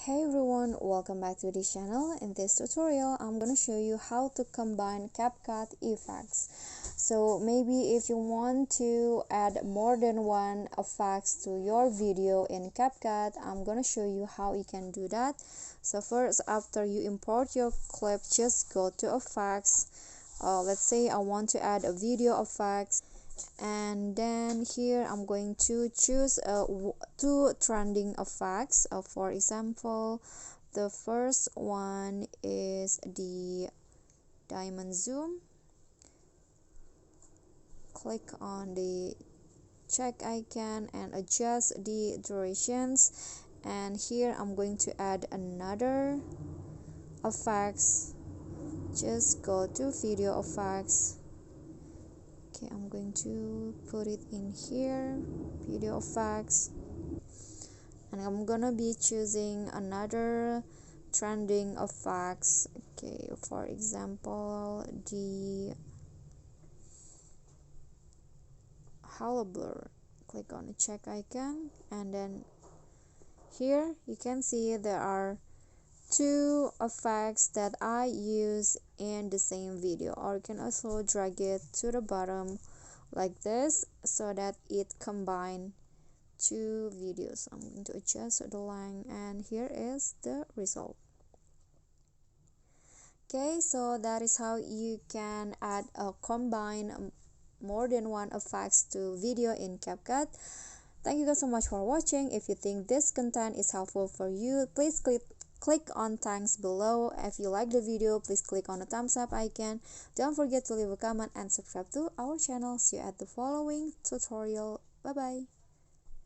Hey everyone, welcome back to this channel. In this tutorial, I'm gonna show you how to combine CapCut effects. So maybe if you want to add more than one effects to your video in CapCut, I'm gonna show you how you can do that. So first, after you import your clip, just go to effects. Let's say I want to add a video effects, and then here I'm going to choose two trending effects. For example, the first one is the diamond zoom. Click on the check icon and adjust the durations, and here I'm going to add another effects. Just go to video effects. Okay, I'm going to put it in here, video effects, and I'm gonna be choosing another trending effects. Okay, for example, the hollow blur. Click on the check icon, and then here you can see there are two effects that I use in the same video, or you can also drag it to the bottom like this so that it combine two videos. I'm going to adjust the line, and here is the result. Okay, so that is how you can add a combine more than one effects to video in CapCut. Thank you guys so much for watching. If you think this content is helpful for you, please click on thanks below. If you like the video, please click on the thumbs up icon. Don't forget to leave a comment and subscribe to our channel. See you at the following tutorial. Bye bye.